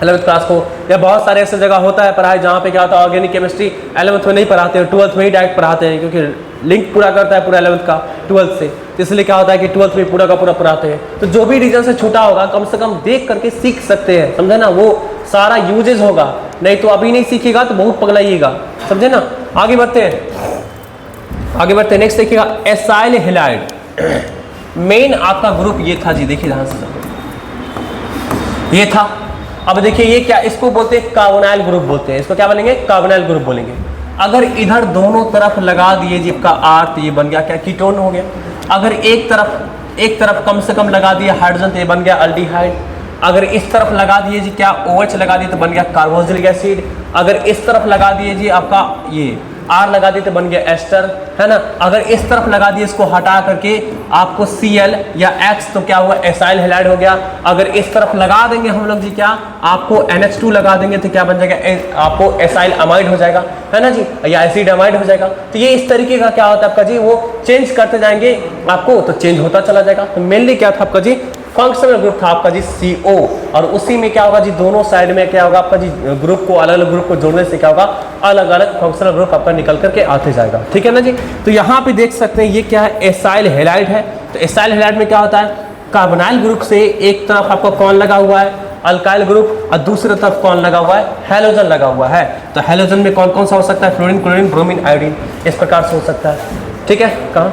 11th क्लास को, या बहुत सारे ऐसे जगह होता है पढ़ाई जहाँ पे क्या होता है, ऑर्गेनिक केमिस्ट्री 11th में नहीं पढ़ाते हैं, 12th में ही डायरेक्ट पढ़ाते हैं, क्योंकि लिंक पूरा करता है पूरा 11th का 12th से। तो इसलिए क्या होता है कि 12th में पूरा का पूरा पढ़ाते हैं। तो जो भी रीजन से छूटा होगा कम से कम देख करके सीख सकते हैं, समझे ना, वो सारा यूजेज होगा। नहीं तो अभी नहीं सीखेगा तो बहुत पगलाइएगा, समझे ना। आगे बढ़ते हैं, नेक्स्ट देखिएगा, एसाइल हैलाइड। मेन आपका ग्रुप ये था जी, देखिए ध्यान से, ये था। अब देखिए ये क्या, इसको बोलते हैं कार्बोनाइल ग्रुप बोलते हैं, इसको क्या बोलेंगे, कार्बोनाइल ग्रुप बोलेंगे। अगर इधर दोनों तरफ लगा दिए जी आपका R, तो ये बन गया क्या, कीटोन हो गया। अगर एक तरफ कम से कम लगा दिया हाइड्रोजन, तो ये बन गया अल्डिहाइड। अगर इस तरफ लगा दिए जी क्या, OH लगा दिए तो बन गया कार्बोक्सिलिक एसिड। अगर इस तरफ लगा दिए जी आपका ये R लगा दी तो बन गया एस्टर, है ना। अगर इस तरफ लगा दिए इसको हटा करके आपको Cl या X तो क्या हुआ, एसाइल हैलाइड हो गया। अगर इस तरफ लगा देंगे हम लोग जी क्या, आपको NH2 लगा देंगे तो क्या बन जाएगा, आपको एसाइल अमाइड हो जाएगा, है ना जी, या एसिड अमाइड हो जाएगा। तो ये इस तरीके का क्या होता है आपका जी, वो चेंज करते जाएंगे आपको, तो चेंज होता चला जाएगा। तो मेनली क्या था आपका जी, फंक्शनल ग्रुप था आपका जी CO, और उसी में क्या होगा जी, दोनों साइड में क्या होगा आपका जी, ग्रुप को अलग अलग ग्रुप को जोड़ने से क्या होगा, अलग अलग फंक्शनल ग्रुप आपका निकल करके आते जाएगा, ठीक है ना जी। तो यहाँ पे देख सकते हैं ये क्या है, एसाइल हैलाइड है। तो एसाइल हैलाइड में क्या होता है, कार्बोनाइल ग्रुप से एक तरफ आपका कौन लगा हुआ है, अल्काइल ग्रुप, और दूसरी तरफ कौन लगा हुआ है, हैलोजन लगा हुआ है। तो हैलोजन में कौन कौन सा हो सकता है, फ्लोरीन, क्लोरीन, ब्रोमीन, आयोडीन, इस प्रकार से हो सकता है, ठीक है। कहाँ,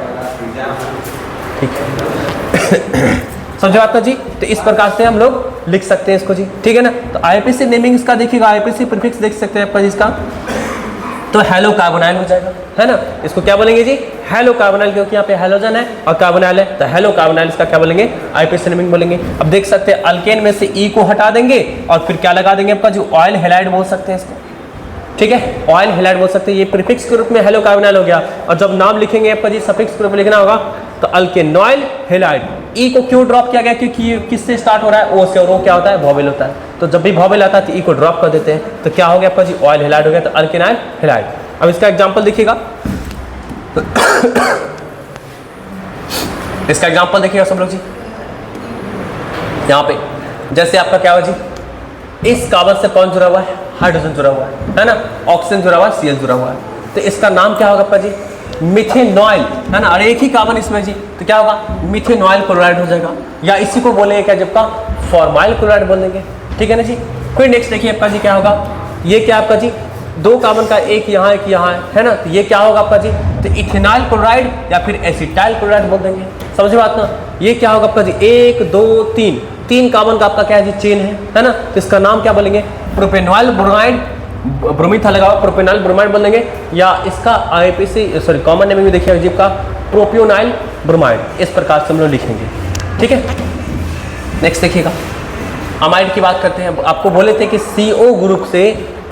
ठीक है, समझे बात ना जी। तो इस प्रकार से हम लोग लिख सकते हैं इसको जी, ठीक है ना। तो आईपीसी नेमिंग इसका देखिएगा, आईपीसी प्रीफिक्स देख सकते हैं आपका इसका, तो हेलो कार्बोनाइल हो जाएगा, है ना। इसको क्या बोलेंगे जी, हेलो कार्बोनाइल, क्योंकि यहाँ पे हेलोजन है और कार्बोनाइल है, तो हेलो कार्बोनाइल इसका क्या बोलेंगे, आईपीसी नेमिंग बोलेंगे। अब देख सकते हैं अल्केन में से ई को हटा देंगे और फिर क्या लगा देंगे आपका जो ऑयल हैलाइड बोल सकते हैं इसको, ठीक है, ऑयल हैलाइड बोल सकते हैं। ये प्रीफिक्स के रूप में हेलो कार्बोनाइल हो गया। और जब नाम लिखेंगे आपका जी सफिक्स के रूप में लिखना होगा, तो अल्केनॉइल हैलाइड। ई को क्यों ड्रॉप किया गया, क्योंकि ये किससे स्टार्ट हो रहा है, ओ से, और वो क्या होता है, वॉवेल होता है। तो जब भी वॉवेल आता है तो ई को ड्रॉप कर देते हैं, तो क्या हो गया आपका जी, ऑयल हैलाइड हो गया, तो अल्केनाइल हैलाइड। अब इसका एग्जांपल देखिएगा, इसका एग्जांपल देखिएगा सब लोग जी। यहाँ पे जैसे आपका क्या हुआ जी, इस कार्बन से कौन जुड़ा हुआ है, हाइड्रोजन जुड़ा हुआ है ना, ऑक्सीजन जुड़ा हुआ है, Cl जुड़ा हुआ है। तो इसका नाम क्या होगा आपका जी, मिथेनॉइल, है ना। और एक ही कार्बन इसमें जी, तो क्या होगा, मिथेनॉइल क्लोराइड हो जाएगा, या इसी को बोलेंगे क्या, जब का फॉर्माइल क्लोराइड बोल देंगे, ठीक है ना जी। फिर नेक्स्ट देखिए आपका जी क्या होगा, ये क्या आपका जी, दो कार्बन का एक यहाँ एक यहाँ है ना, तो ये क्या होगा आपका जी, तो इथेनॉइल क्लोराइड या फिर एसिटाइल क्लोराइड बोल देंगे, समझे बात ना। ये क्या होगा आपका जी, 1 2 3 तीन कार्बन का आपका क्या है जी, चेन है ना। तो इसका नाम क्या बोलेंगे, प्रोपेनॉइल ब्रोमाइड, ब्रोमीन था लगा हुआ, प्रोपेनॉइल ब्रोमाइड बोल देंगे, या इसका आईपीसी सॉरी कॉमन नेम भी देखिए जीप का प्रोपियोनाइल ब्रोमाइड, इस प्रकार से हम लोग लिखेंगे, ठीक है। नेक्स्ट देखिएगा, अमाइड की बात करते हैं। आपको बोले थे कि CO ग्रुप से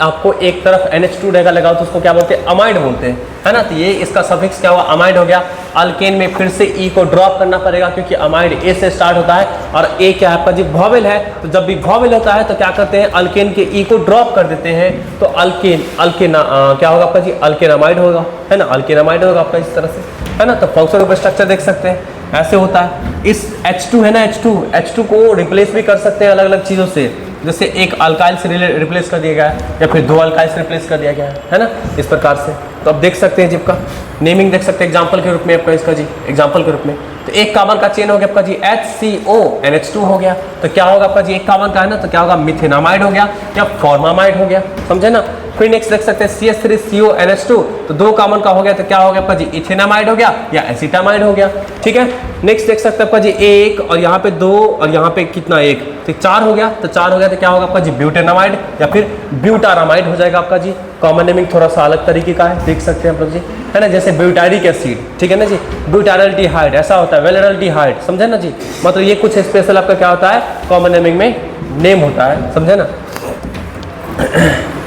आपको एक तरफ NH2 रहेगा लगा तो उसको क्या बोलते हैं, अमाइड बोलते हैं, है ना। तो ये इसका सफिक्स क्या हुआ, अमाइड हो गया। अल्केन में फिर से E को ड्रॉप करना पड़ेगा, क्योंकि अमाइड A से स्टार्ट होता है और A क्या है आपका जी, वॉवेल है। तो जब भी वॉवेल होता है तो क्या करते हैं, अल्केन के E को ड्रॉप कर देते हैं, तो अल्केन क्या होगा आपका जी, अल्केनामाइड होगा, है ना, अल्केनामाइड होगा आपका इस तरह से, है ना। तो फंक्शनल ग्रुप स्ट्रक्चर देख सकते हैं, ऐसे होता है। इस H2 है ना, H2 को रिप्लेस भी कर सकते हैं अलग अलग चीज़ों से, जैसे एक अल्काइल से रिप्लेस कर दिया गया है, या फिर 2 अल्काइल से रिप्लेस कर दिया गया है ना, इस प्रकार से। तो अब देख सकते हैं जी आपका नेमिंग देख सकते हैं एग्जांपल के रूप में आपका इसका जी, एग्जांपल के रूप में। तो एक कार्बन का चेन हो गया आपका जी HCO NH2 हो गया, तो क्या होगा आपका जी, एक कार्बन का है ना, तो क्या होगा, मिथेनामाइड हो गया या फॉर्मामाइड हो गया, समझे ना। फिर नेक्स्ट देख सकते हैं CH3CO NH2, तो 2 कार्बन का हो गया, तो क्या हो गया आपका जी, इथेनामाइड हो गया या एसिटामाइड हो गया, ठीक है। नेक्स्ट देख सकते हैं आपका जी 1 और यहाँ पे 2 और यहाँ पे कितना 1, तो 4 हो गया, तो 4 हो गया तो क्या होगा आपका जी, ब्यूटेनामाइड या फिर ब्यूटारामाइड हो जाएगा आपका जी। कॉमन नेमिंग थोड़ा सा अलग तरीके का है, देख सकते हैं आप लोग जी, है ना, जैसे ब्यूटारिक एसिड, ठीक है ना जी, ब्यूटारल्डिहाइड ऐसा होता है, वेलरल्डिहाइड, समझे ना जी। मतलब ये कुछ स्पेशल आपका क्या होता है, कॉमन नेमिंग में नेम होता है, समझे ना।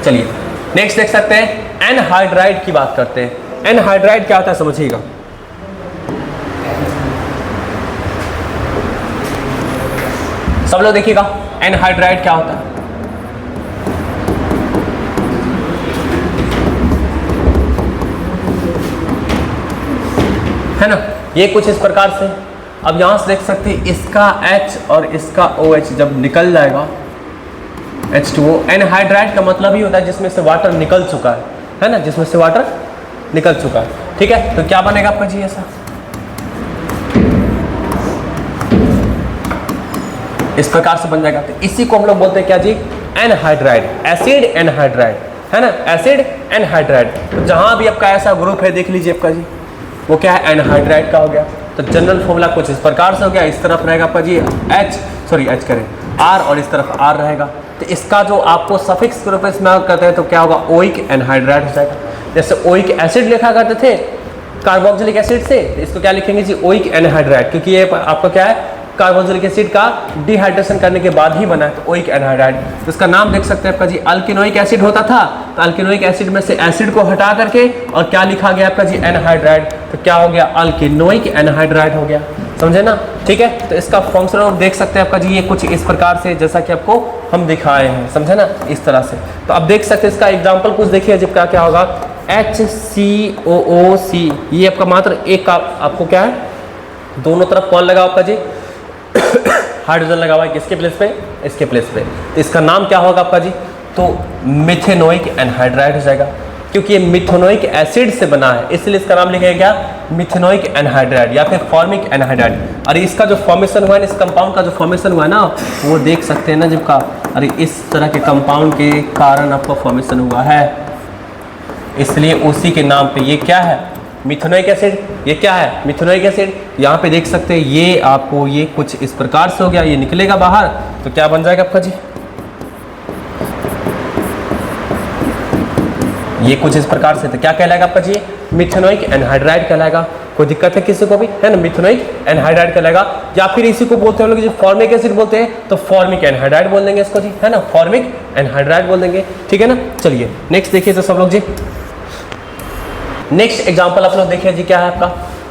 चलिए नेक्स्ट देख सकते हैं, एनहाइड्राइड की बात करते हैं। एनहाइड्राइड क्या होता है समझिएगा, सब लोग देखिएगा, एनहाइड्राइड क्या होता है। है ना, ये कुछ इस प्रकार से। अब यहां से देख सकते हैं इसका H और इसका OH जब निकल जाएगा H2O, एनहाइड्राइड का मतलब ही होता है जिसमें से वाटर निकल चुका है ना, जिसमें से वाटर निकल चुका है, ठीक है। तो क्या बनेगा आपका जी, ऐसा इस प्रकार से बन जाएगा। तो इसी को हम लोग बोलते हैं क्या जी, एनहाइड्राइड, एसिड एनहाइड्राइड, है ना, एसिड एनहाइड्राइड। तो जहां भी आपका ऐसा ग्रुप है देख लीजिए आपका जी, वो क्या है, एनहाइड्राइड का हो गया। तो जनरल फॉर्मूला कुछ इस प्रकार से हो गया, इस तरफ रहेगा आपका जी H करें R और इस तरफ R रहेगा। तो इसका जो आपको सफिक्स के रूप में इस्तेमाल करते हैं तो क्या होगा, ओइक एनहाइड्राइड हो जाएगा। जैसे ओइक एसिड लिखा करते थे कार्बोक्सिलिक एसिड से, तो इसको क्या लिखेंगे जी, ओइक एनहाइड्राइड, क्योंकि ये आपका क्या है, कार्बोक्सिलिक एसिड का डिहाइड्रेशन करने के बाद ही बना है, तो ओइक एनहाइड्राइड। तो इसका नाम देख सकते हैं आपका जी, अल्किनोइक एसिड होता था, तो अल्किनोइक एसिड में से एसिड को हटा करके और क्या लिखा गया आपका जी, एनहाइड्राइड, तो क्या हो गया, अल्किनोइक एनहाइड्राइड हो गया। समझे ना, ठीक है। तो इसका फंक्शनल ग्रुप देख सकते हैं आपका जी, ये कुछ इस प्रकार से जैसा कि आपको हम दिखाए हैं, समझे ना, इस तरह से। तो अब देख सकते हैं इसका एग्जाम्पल कुछ देखिए, जब क्या क्या होगा, HCOOC, ये आपका मात्र एक का आपको क्या है, दोनों तरफ कौन लगा आपका जी, हाइड्रोजन लगा हुआ है, किसके प्लेस पे, इसके प्लेस पे। तो इसका नाम क्या होगा आपका जी, तो मिथेनोइक एनहाइड्राइड हो जाएगा, क्योंकि ये मिथेनोइक एसिड से बना है, इसलिए इसका नाम लिखा गया मिथेनोइक एनहाइड्राइड या फिर फॉर्मिक एनहाइड्राइड। अरे इसका जो फॉर्मेशन हुआ है, इस कंपाउंड का जो फॉर्मेशन हुआ है ना, वो देख सकते हैं ना जब का, अरे इस तरह के कंपाउंड के कारण आपका फॉर्मेशन हुआ है, इसलिए उसी के नाम पे ये क्या है, मिथेनोइक एसिड। ये क्या है, मिथेनोइक एसिड। यहाँ पे देख सकते हैं ये आपको ये कुछ इस प्रकार से हो गया, ये निकलेगा बाहर, तो क्या बन जाएगा आपका जी, ये कुछ इस प्रकार से, तो क्या कहलाएगा आपका जी, मिथेनोइक एनहाइड्राइड कहलाएगा। कोई दिक्कत है किसी को भी, है ना, मिथेनोइक एनहाइड्राइड कहलाएगा। या फिर इसी को बोलते हैं हम लोग, जो फॉर्मिक एसिड बोलते हैं, तो फॉर्मिक एनहाइड्राइड बोल देंगे इसको जी, है ना, फॉर्मिक एनहाइड्राइड बोल देंगे, ठीक है ना। चलिए नेक्स्ट देखिए तो सब लोग जी, नेक्स्ट एग्जांपल आप लोग देखिए जी, क्या है आपका,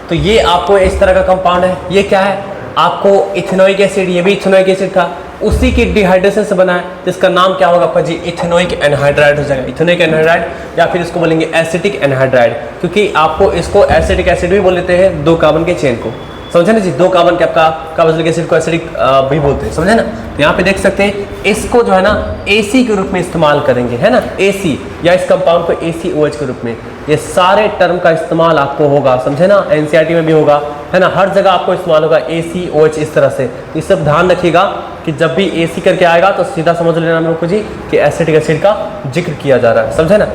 तो ये आपको इस तरह का कंपाउंड है, ये क्या है आपको इथेनोइक एसिड, ये भी इथेनोइक एसिड था, उसी की डिहाइड्रेशन से बना है, तो इसका नाम क्या होगा आपका जी, इथेनोइक एनहाइड्राइड हो जाएगा, इथेनोइक एनहाइड्राइड, या फिर इसको बोलेंगे एसिटिक एनहाइड्राइड, क्योंकि आपको इसको एसिटिक एसिड भी बोल लेते हैं, दो कार्बन के चेन को, समझे ना जी, दो कार्बन के आपका कार्बोक्सिलिक एसिड को एसिडिक भी बोलते हैं, समझे ना। तो यहाँ पे देख सकते हैं इसको जो है ना AC के रूप में इस्तेमाल करेंगे, है ना, AC, या इस कंपाउंड को ACOH के रूप में। ये सारे टर्म का इस्तेमाल आपको होगा, समझे ना, NCERT में भी होगा, है ना, हर जगह आपको इस्तेमाल होगा ACOH इस तरह से। ये सब ध्यान रखिएगा कि जब भी AC करके आएगा तो सीधा समझ लेना मेरे को जी कि एसिटिक एसिड का जिक्र किया जा रहा है, समझे ना।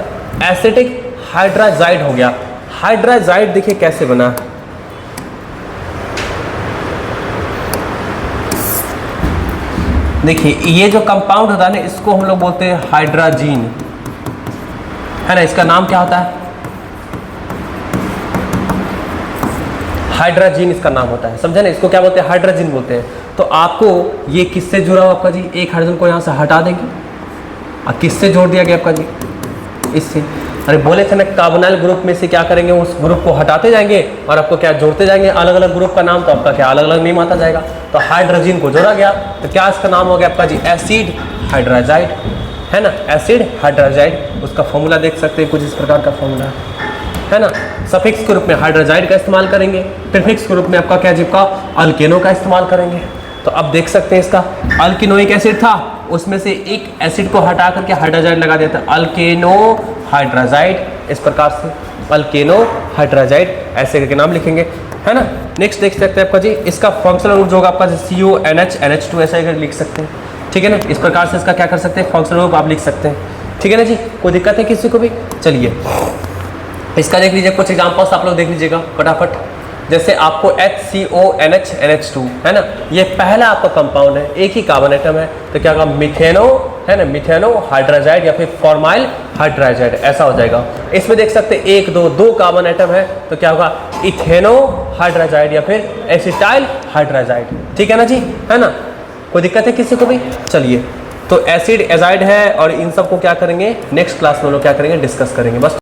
एसिटिक हाइड्राजाइड हो गया, हाइड्राजाइड देखिए कैसे बना, देखिए ये जो कंपाउंड होता है ना, इसको हम लोग बोलते हैं हाइड्राजीन, है ना, इसका नाम क्या होता है, हाइड्राजीन इसका नाम होता है, समझे ना, इसको क्या बोलते हैं, हाइड्राजीन बोलते हैं। तो आपको ये किससे जुड़ा हुआ आपका जी, एक हाइड्रोजन को यहाँ से हटा देंगे और किससे जोड़ दिया गया आपका जी, इससे। अरे बोले थे ना कार्बोनाइल ग्रुप में से क्या करेंगे, उस ग्रुप को हटाते जाएंगे और आपको क्या जोड़ते जाएंगे, अलग अलग ग्रुप का नाम, तो आपका क्या अलग अलग नेम आता जाएगा। तो हाइड्रोजन को जोड़ा गया, तो क्या इसका नाम हो गया आपका जी, एसिड हाइड्राजाइड, है ना, एसिड हाइड्राजाइड। उसका फॉर्मूला देख सकते हैं, कुछ इस प्रकार का फॉर्मूला है ना। सफिक्स के रूप में हाइड्राजाइड का इस्तेमाल करेंगे, प्रीफिक्स के रूप में आपका क्या जिसका अल्केनो का इस्तेमाल करेंगे। तो अब देख सकते हैं इसका अल्किनोइक एसिड था, उसमें से एक एसिड को हटा करके हाइड्राजाइड लगा देता है, अल्केनो हाइड्राजाइड, इस प्रकार से अल्केनो हाइड्राजाइड ऐसे करके नाम लिखेंगे, है ना। नेक्स्ट देख सकते हैं आपका जी, इसका फंक्शनल ग्रुप जो होगा आपका CONH NH2 ऐसा कर लिख सकते हैं, ठीक है ना। इस प्रकार से इसका क्या कर सकते हैं, फंक्शनल ग्रुप आप लिख सकते हैं, ठीक है ना जी। कोई दिक्कत है किसी को भी। चलिए इसका देख लीजिए, कुछ एग्जाम्पल्स आप लोग देख लीजिएगा फटाफट। जैसे आपको HCONH NH2 है ना, ये पहला आपका कंपाउंड है, एक ही कार्बन एटम है, तो क्या होगा, मिथेनो, है ना, मिथेनो हाइड्राजाइड या फिर फॉर्माइल हाइड्राजाइड ऐसा हो जाएगा। इसमें देख सकते हैं एक दो कार्बन एटम है, तो क्या होगा, इथेनो हाइड्राजाइड या फिर एसिटाइल हाइड्राजाइड, ठीक है ना जी, है ना। कोई दिक्कत है किसी को भी। चलिए तो एसिड एजाइड है, और इन सबको क्या करेंगे नेक्स्ट क्लास में लोग क्या करेंगे, डिस्कस करेंगे बस।